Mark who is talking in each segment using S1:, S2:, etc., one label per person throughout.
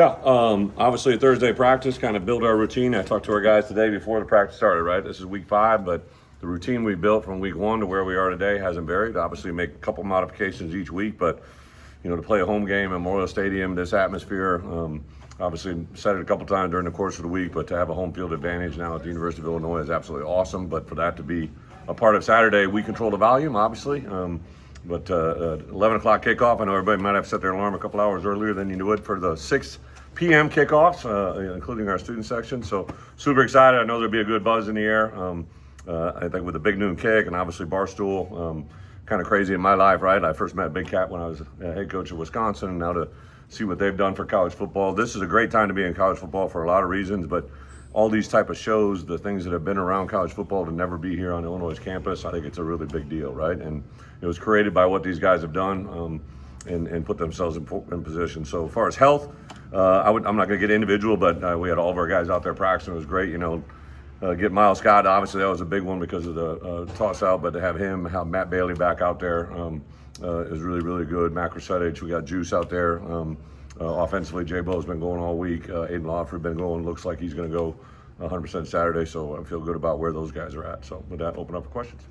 S1: Yeah, obviously Thursday practice, kind of build our routine. I talked to our guys today before the practice started, right? This is week 5, but the routine we built from week 1 to where we are today hasn't varied. Obviously make a couple modifications each week, but to play a home game at Memorial Stadium, this atmosphere, obviously said it a couple times during the course of the week, but to have a home field advantage now at the University of Illinois is absolutely awesome. But for that to be a part of Saturday, we control the volume, obviously. But 11 o'clock kickoff, I know everybody might have set their alarm a couple hours earlier than you would for the 6 p.m. kickoffs, including our student section. So super excited. I know there'll be a good buzz in the air. I think with the big noon kick and obviously Barstool, kind of crazy in my life, right? I first met Big Cat when I was head coach of Wisconsin, and now to see what they've done for college football. This is a great time to be in college football for a lot of reasons, but all these type of shows, the things that have been around college football to never be here on Illinois campus, I think it's a really big deal, right? And it was created by what these guys have done and put themselves in position. So as far as health, I'm not going to get individual, but we had all of our guys out there practicing. It was great, get Miles Scott, obviously that was a big one because of the toss out, but to have Matt Bailey back out there is really, really good. Matt Krasevich, we got Juice out there. Offensively, J-Bo's been going all week. Aiden Lawford been going. Looks like he's going to go 100% Saturday, so I feel good about where those guys are at. So with that, open up for questions.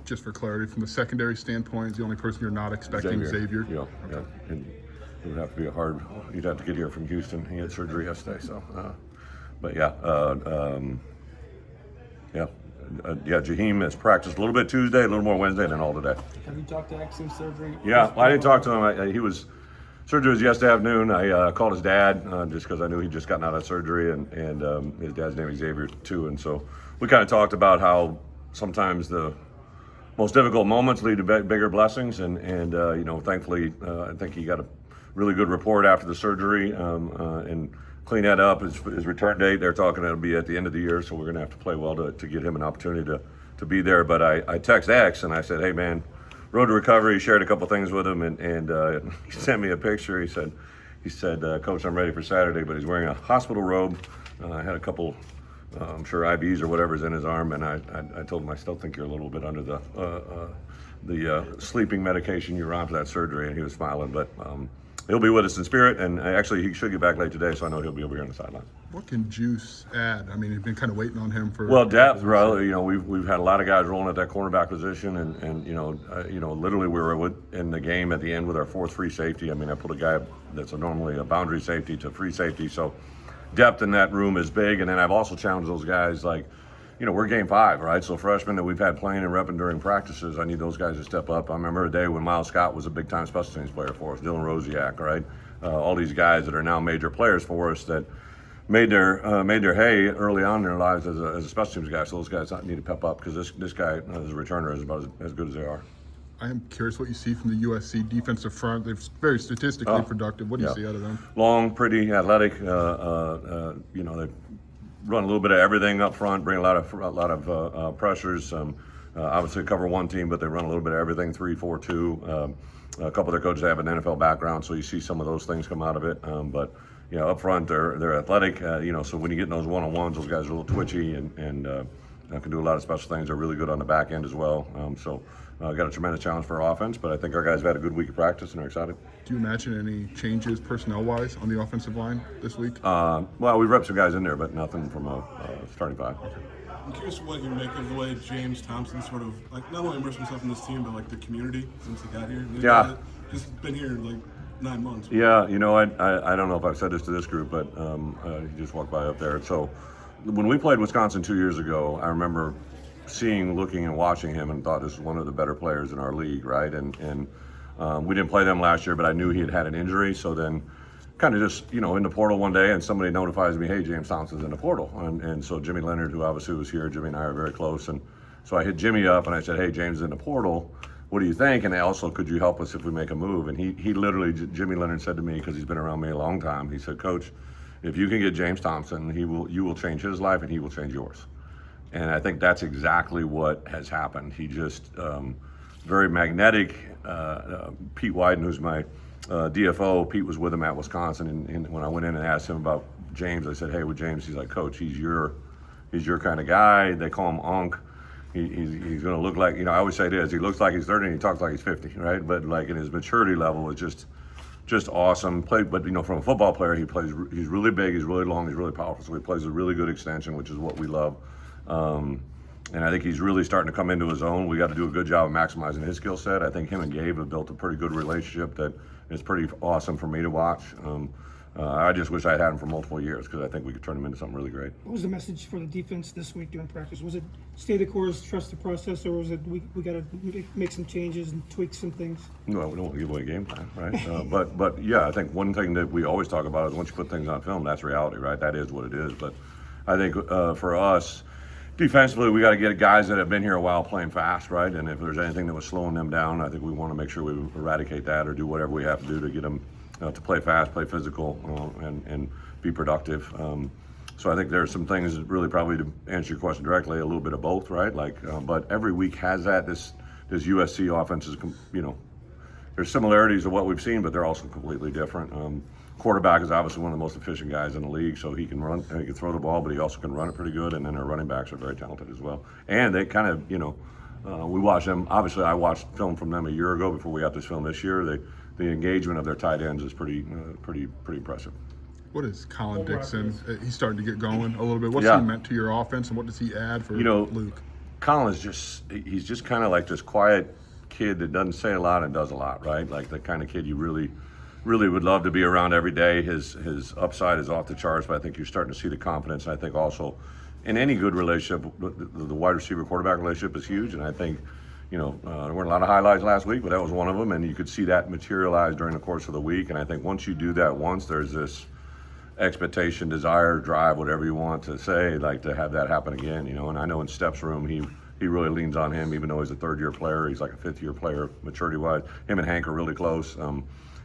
S2: Just for clarity, from the secondary standpoint, is the only person you're not expecting Xavier?
S1: Yeah, yeah. And it would have to be you'd have to get here from Houston. He had surgery yesterday, so. But yeah, Jaheim has practiced a little bit Tuesday, a little more Wednesday, and then all today.
S3: Have you talked to X since surgery?
S1: Yeah, I didn't talk to him. Surgery was yesterday afternoon. I called his dad just because I knew he'd just gotten out of surgery, and his dad's name is Xavier too. And so we kind of talked about how sometimes the most difficult moments lead to bigger blessings. And thankfully, I think he got a really good report after the surgery and clean that up. His return date, they're talking it'll be at the end of the year, so we're going to have to play well to get him an opportunity to be there. But I text X and I said, hey man, road to recovery. He shared a couple things with him, and he sent me a picture. He said, Coach, I'm ready for Saturday, but he's wearing a hospital robe. I had a couple, I'm sure IVs or whatever's in his arm, and I told him I still think you're a little bit under the sleeping medication you were on for that surgery, and he was smiling. But he'll be with us in spirit, and actually he should get back late today, so I know he'll be over here on the sideline.
S2: What can Juice add? I mean, you've been kind of waiting on him for.
S1: Well, depth, right? We've had a lot of guys rolling at that cornerback position, and literally we were in the game at the end with our 4th free safety. I mean, I put a guy that's normally a boundary safety to free safety, so depth in that room is big. And then I've also challenged those guys like, we're game 5, right? So freshmen that we've had playing and repping during practices, I need those guys to step up. I remember a day when Miles Scott was a big-time special teams player for us, Dylan Rosiak, right? All these guys that are now major players for us that made their hay early on in their lives as a special teams guy. So those guys need to pep up because this guy as a returner is about as good as they are.
S2: I am curious what you see from the USC defensive front. They're very statistically productive. What do you see out of them?
S1: Long, pretty, athletic. They run a little bit of everything up front, bring a lot of pressures. Obviously, cover one team, but they run a little bit of everything. 3-4-2. A couple of their coaches have an NFL background, so you see some of those things come out of it. But up front, they're athletic. So when you get in those one-on-ones, those guys are a little twitchy and can do a lot of special things. They're really good on the back end as well. Got a tremendous challenge for our offense, but I think our guys have had a good week of practice and are excited.
S2: Do you imagine any changes personnel-wise on the offensive line this week?
S1: Well, we've repped some guys in there, but nothing from a starting 5.
S4: I'm curious what you make of the way James Thompson sort of not only immersed himself in this team, but the community since he got here.
S1: Yeah.
S4: He's been here 9 months.
S1: Yeah, I don't know if I've said this to this group, but he just walked by up there. So when we played Wisconsin 2 years ago, I remember looking and watching him and thought this was one of the better players in our league, right? And we didn't play them last year, but I knew he had an injury. So then kind of just, in the portal one day and somebody notifies me, hey, James Thompson's in the portal. And so Jimmy Leonard, who obviously was here, Jimmy and I are very close. And so I hit Jimmy up and I said, hey, James is in the portal. What do you think? And also, could you help us if we make a move? And he literally, Jimmy Leonard said to me, because he's been around me a long time, he said, Coach, if you can get James Thompson, you will change his life and he will change yours. And I think that's exactly what has happened. He just very magnetic. Pete Wyden, who's my DFO, Pete was with him at Wisconsin, and when I went in and asked him about James, I said, hey, with James, he's like, Coach, he's your kind of guy. They call him Unc. He's going to look like, I always say this, he looks like he's 30 and he talks like he's 50, right? But in his maturity level is just just awesome. But from a football player, he's really big, he's really long, he's really powerful. So he plays a really good extension, which is what we love. And I think he's really starting to come into his own. We got to do a good job of maximizing his skill set. I think him and Gabe have built a pretty good relationship that is pretty awesome for me to watch. I just wish I had him for multiple years because I think we could turn him into something really great.
S5: What was the message for the defense this week during practice? Was it stay the course, trust the process, or was it we got to make some changes and tweak some things?
S1: No, we don't want to give away game plan, right? But yeah, I think one thing that we always talk about is once you put things on film, that's reality, right? That is what it is. But I think for us, defensively, we got to get guys that have been here a while playing fast, right? And if there's anything that was slowing them down, I think we want to make sure we eradicate that or do whatever we have to do to get them to play fast, play physical, and be productive. So I think there's some things that really probably, to answer your question directly, a little bit of both, right? But every week has that. This USC offense is, there's similarities of what we've seen, but they're also completely different. Quarterback is obviously one of the most efficient guys in the league, so he can run, he can throw the ball, but he also can run it pretty good. And then our running backs are very talented as well. And they kind of, we watch them. Obviously, I watched film from them a year ago before we got this film this year. The engagement of their tight ends is pretty impressive.
S2: What is Colin Dixon? He's starting to get going a little bit. What's
S1: Yeah.
S2: he meant to your offense, and what does he add for Luke?
S1: Colin is he's just kind of like this quiet kid that doesn't say a lot and does a lot, right? Like the kind of kid you really would love to be around every day. His upside is off the charts, but I think you're starting to see the confidence. And I think also in any good relationship, the wide receiver quarterback relationship is huge. And I think, there weren't a lot of highlights last week, but that was one of them. And you could see that materialize during the course of the week. And I think once you do that once, there's this expectation, desire, drive, whatever you want to say, like to have that happen again, And I know in Steph's room, he really leans on him, even though he's a third-year player. He's like a fifth-year player, maturity-wise. Him and Hank are really close. I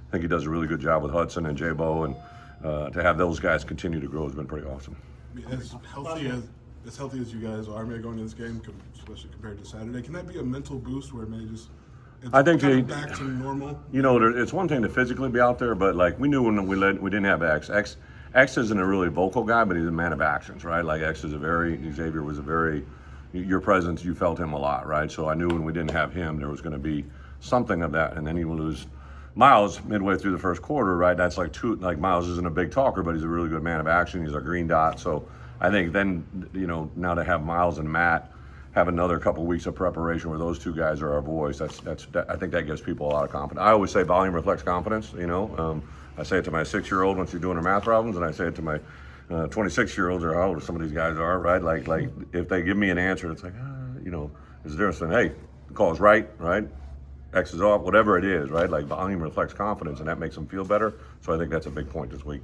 S1: think he does a really good job with Hudson and J-Bo, and to have those guys continue to grow has been pretty awesome.
S4: As healthy as you guys are, maybe going to this game, especially compared to Saturday, can that be a mental boost where maybe it's
S1: I think
S4: kind of back to normal?
S1: It's one thing to physically be out there, but like we knew when we didn't have X. X isn't a really vocal guy, but he's a man of actions, right? Like Xavier was your presence, you felt him a lot, right? So I knew when we didn't have him, there was going to be something of that, and then you lose Miles midway through the first quarter, right? That's like Miles isn't a big talker, but he's a really good man of action. He's a green dot. So I think then, now to have Miles and Matt have another couple weeks of preparation where those two guys are our voice, I think that gives people a lot of confidence. I always say volume reflects confidence, I say it to my 6-year-old when she's doing her math problems, and I say it to my 26-year-olds or how old some of these guys are, right? Like if they give me an answer, it's like, there's a difference in, hey, the call is right? X is off, whatever it is, right? Like volume reflects confidence, and that makes them feel better. So I think that's a big point this week.